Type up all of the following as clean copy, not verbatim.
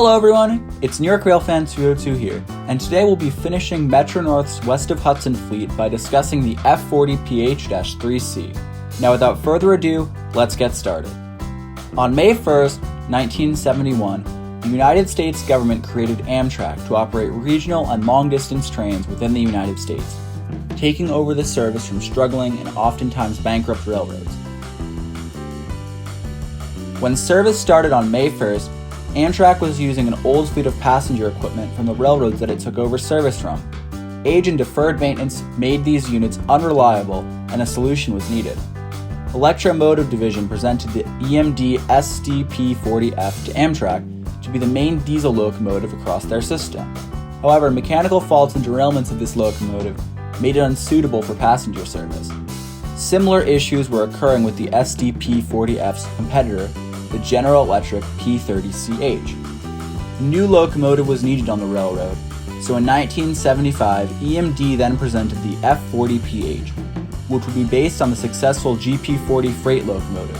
Hello everyone, it's New York Railfan 202 here, and today we'll be finishing Metro-North's west of Hudson fleet by discussing the F40PH-3C. Now without further ado, let's get started. On May 1st, 1971, the United States government created Amtrak to operate regional and long-distance trains within the United States, taking over the service from struggling and oftentimes bankrupt railroads. When service started on May 1st, Amtrak was using an old fleet of passenger equipment from the railroads that it took over service from. Age and deferred maintenance made these units unreliable, and a solution was needed. Electromotive Division presented the EMD SDP40F to Amtrak to be the main diesel locomotive across their system. However, mechanical faults and derailments of this locomotive made it unsuitable for passenger service. Similar issues were occurring with the SDP40F's competitor, the General Electric P30CH. A new locomotive was needed on the railroad, so in 1975, EMD then presented the F40PH, which would be based on the successful GP40 freight locomotive.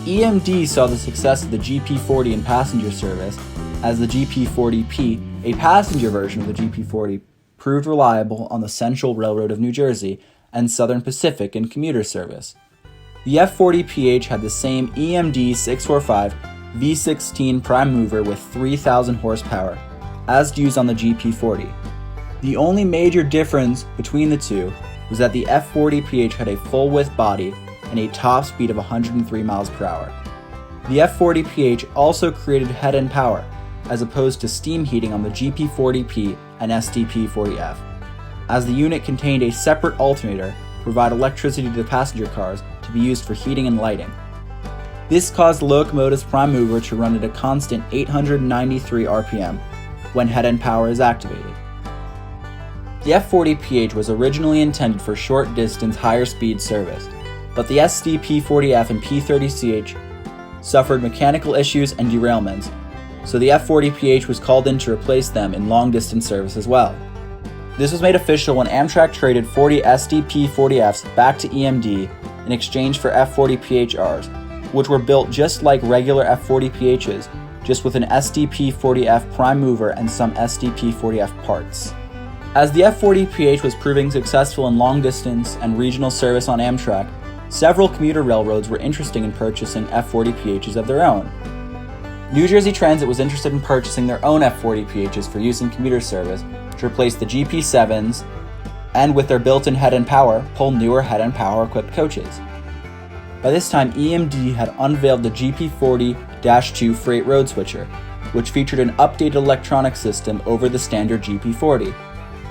EMD saw the success of the GP40 in passenger service, as the GP40P, a passenger version of the GP40, proved reliable on the Central Railroad of New Jersey and Southern Pacific in commuter service. The F40PH had the same EMD 645 V16 prime mover with 3,000 horsepower, as used on the GP40. The only major difference between the two was that the F40PH had a full-width body and a top speed of 103 miles per hour. The F40PH also created head-end power, as opposed to steam heating on the GP40P and SDP40F, as the unit contained a separate alternator to provide electricity to the passenger cars to be used for heating and lighting. This caused the locomotive's prime mover to run at a constant 893 RPM when head-end power is activated. The F40PH was originally intended for short-distance, higher-speed service, but the SDP40F and P30CH suffered mechanical issues and derailments, so the F40PH was called in to replace them in long-distance service as well. This was made official when Amtrak traded 40 SDP40Fs back to EMD in exchange for F40PHRs, which were built just like regular F40PHs, just with an SDP40F prime mover and some SDP40F parts. As the F40PH was proving successful in long-distance and regional service on Amtrak, several commuter railroads were interested in purchasing F40PHs of their own. New Jersey Transit was interested in purchasing their own F40PHs for use in commuter service to replace the GP7s, and with their built-in head-end power, pull newer head-end power-equipped coaches. By this time, EMD had unveiled the GP40-2 freight road switcher, which featured an updated electronic system over the standard GP40.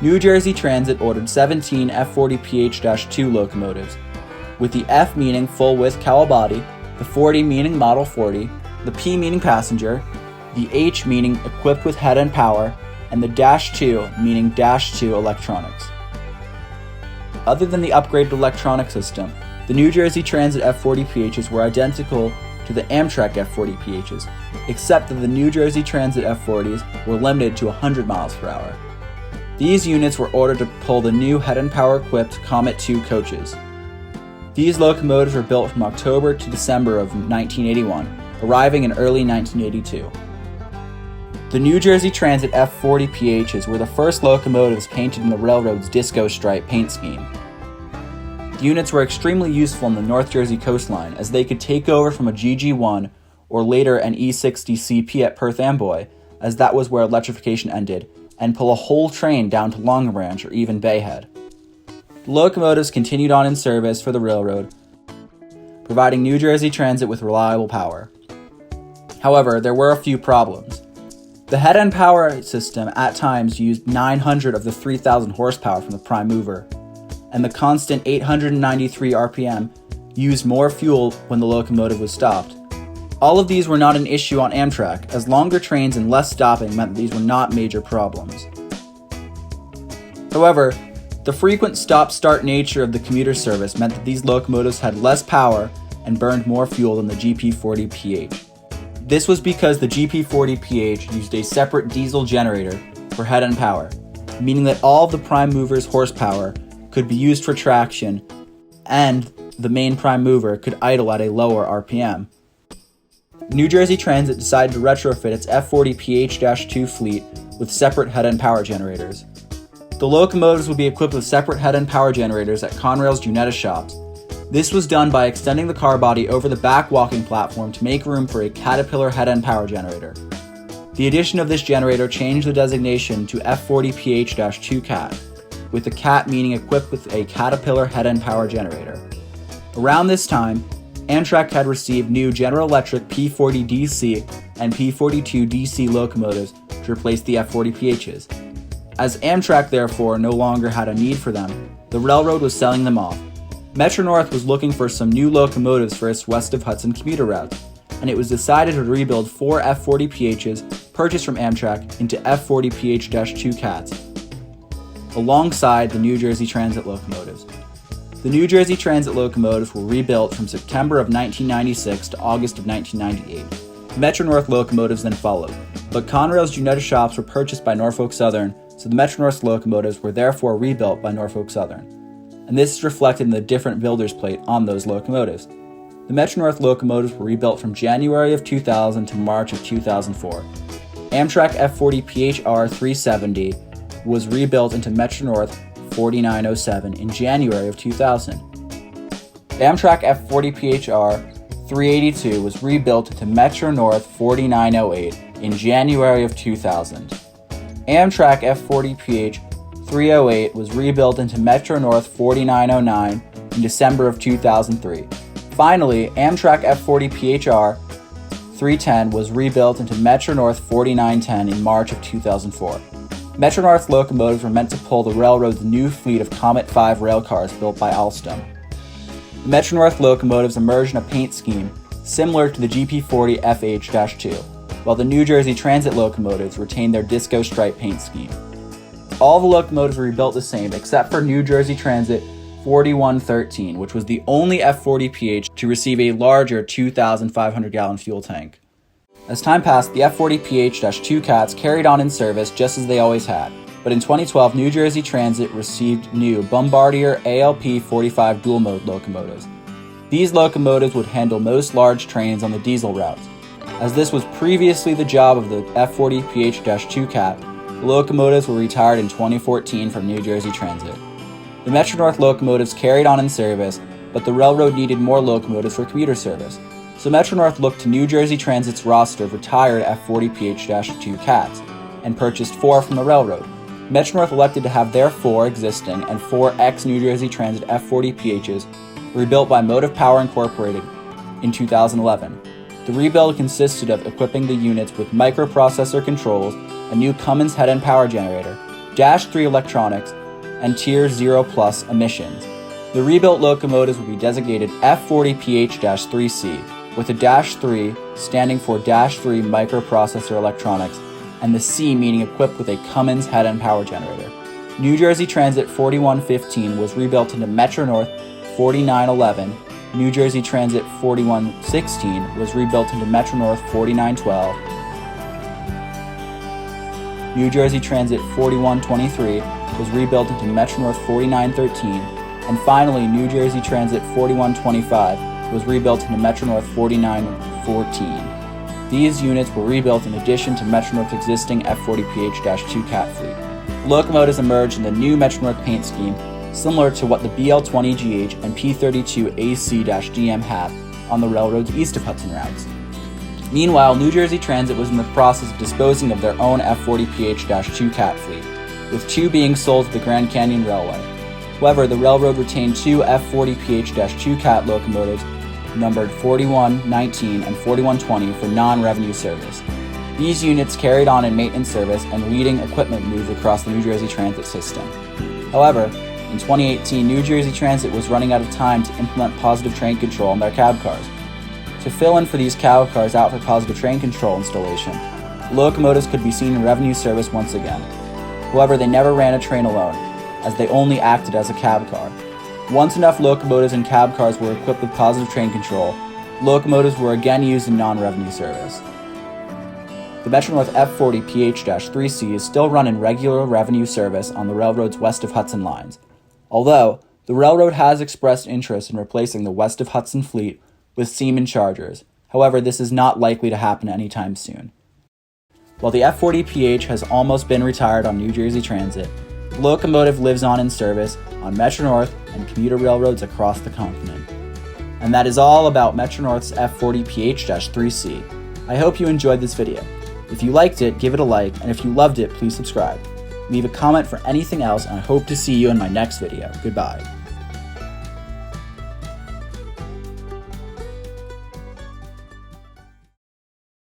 New Jersey Transit ordered 17 F40PH-2 locomotives, with the F meaning full-width cowl body, the 40 meaning Model 40, the P meaning passenger, the H meaning equipped with head-end power, and the -2 meaning -2 electronics. Other than the upgraded electronic system, the New Jersey Transit F40PHs were identical to the Amtrak F40PHs, except that the New Jersey Transit F40s were limited to 100 miles per hour. These units were ordered to pull the new head-end power-equipped Comet 2 coaches. These locomotives were built from October to December of 1981, arriving in early 1982. The New Jersey Transit F40PHs were the first locomotives painted in the railroad's disco stripe paint scheme. The units were extremely useful on the North Jersey coastline, as they could take over from a GG1 or later an E60CP at Perth Amboy, as that was where electrification ended, and pull a whole train down to Long Branch or even Bayhead. The locomotives continued on in service for the railroad, providing New Jersey Transit with reliable power. However, there were a few problems. The head-end power system at times used 900 of the 3,000 horsepower from the prime mover, and the constant 893 RPM used more fuel when the locomotive was stopped. All of these were not an issue on Amtrak, as longer trains and less stopping meant that these were not major problems. However, the frequent stop-start nature of the commuter service meant that these locomotives had less power and burned more fuel than the GP40PH. This was because the GP40PH used a separate diesel generator for head-end power, meaning that all of the prime mover's horsepower could be used for traction, and the main prime mover could idle at a lower RPM. New Jersey Transit decided to retrofit its F40PH-2 fleet with separate head-end power generators. The locomotives would be equipped with separate head-end power generators at Conrail's Junetta shops. This was done by extending the car body over the back walking platform to make room for a Caterpillar head-end power generator. The addition of this generator changed the designation to F40PH-2 CAT, with the CAT meaning equipped with a Caterpillar head-end power generator. Around this time, Amtrak had received new General Electric P40DC and P42DC locomotives to replace the F40PHs. As Amtrak therefore no longer had a need for them, the railroad was selling them off. Metro-North was looking for some new locomotives for its west of Hudson commuter routes, and it was decided to rebuild 4 F40PHs purchased from Amtrak into F40PH-2 CATs, alongside the New Jersey Transit locomotives. The New Jersey Transit locomotives were rebuilt from September of 1996 to August of 1998. Metro-North locomotives then followed, but Conrail's Junetta shops were purchased by Norfolk Southern, so the Metro-North locomotives were therefore rebuilt by Norfolk Southern. And this is reflected in the different builder's plate on those locomotives. The Metro-North locomotives were rebuilt from January of 2000 to March of 2004. Amtrak F40PH-3C was rebuilt into Metro-North 4907 in January of 2000. Amtrak F40PH-382 was rebuilt into Metro-North 4908 in January of 2000. Amtrak F40PH-308 was rebuilt into Metro-North 4909 in December of 2003. Finally, Amtrak F40PH-310 was rebuilt into Metro-North 4910 in March of 2004. Metro-North locomotives were meant to pull the railroad's new fleet of Comet 5 railcars built by Alstom. The Metro-North locomotives emerged in a paint scheme similar to the GP40FH-2, while the New Jersey Transit locomotives retained their disco stripe paint scheme. All the locomotives were rebuilt the same except for New Jersey Transit 4113, which was the only F40PH to receive a larger 2,500-gallon fuel tank. As time passed, the F40PH-2 CATs carried on in service just as they always had, but in 2012, New Jersey Transit received new Bombardier ALP-45 dual-mode locomotives. These locomotives would handle most large trains on the diesel routes. As this was previously the job of the F40PH-2 CAT, the locomotives were retired in 2014 from New Jersey Transit. The Metro-North locomotives carried on in service, but the railroad needed more locomotives for commuter service, so Metro-North looked to New Jersey Transit's roster of retired F40PH-2 CATs and purchased 4 from the railroad. Metro-North elected to have their 4 existing and 4 ex-New Jersey Transit F40PHs rebuilt by Motive Power Incorporated in 2011. The rebuild consisted of equipping the units with microprocessor controls, a new Cummins head-end power generator, Dash 3 electronics, and Tier 0 Plus emissions. The rebuilt locomotives will be designated F40PH-3C, with a Dash 3 standing for Dash 3 microprocessor electronics, and the C meaning equipped with a Cummins head-end power generator. New Jersey Transit 4115 was rebuilt into Metro-North 4911, New Jersey Transit 4116 was rebuilt into Metro-North 4912, New Jersey Transit 4123 was rebuilt into Metro-North 4913, and finally New Jersey Transit 4125 was rebuilt into Metro-North 4914. These units were rebuilt in addition to Metro-North's existing F40PH-2 CAT fleet. Locomotives emerged in the new Metro-North paint scheme, similar to what the BL20GH and P32AC-DM have on the railroad's east of Hudson routes. Meanwhile, New Jersey Transit was in the process of disposing of their own F40PH-2 CAT fleet, with 2 being sold to the Grand Canyon Railway. However, the railroad retained 2 F40PH-2 CAT locomotives numbered 4119 and 4120 for non-revenue service. These units carried on in maintenance service and leading equipment moves across the New Jersey Transit system. However, in 2018, New Jersey Transit was running out of time to implement positive train control on their cab cars. To fill in for these cab cars out for positive train control installation, the locomotives could be seen in revenue service once again. However, they never ran a train alone, as they only acted as a cab car. Once enough locomotives and cab cars were equipped with positive train control, locomotives were again used in non-revenue service. The Metro-North F40PH-3C is still run in regular revenue service on the railroad's west of Hudson lines, although the railroad has expressed interest in replacing the west of Hudson fleet with Siemens chargers, However, this is not likely to happen anytime soon. While the F40PH has almost been retired on New Jersey Transit, the locomotive lives on in service on Metro-North and commuter railroads across the continent. And that is all about Metro-North's F40PH-3C. I hope you enjoyed this video. If you liked it, give it a like, and if you loved it, please subscribe. Leave a comment for anything else, and I hope to see you in my next video. Goodbye.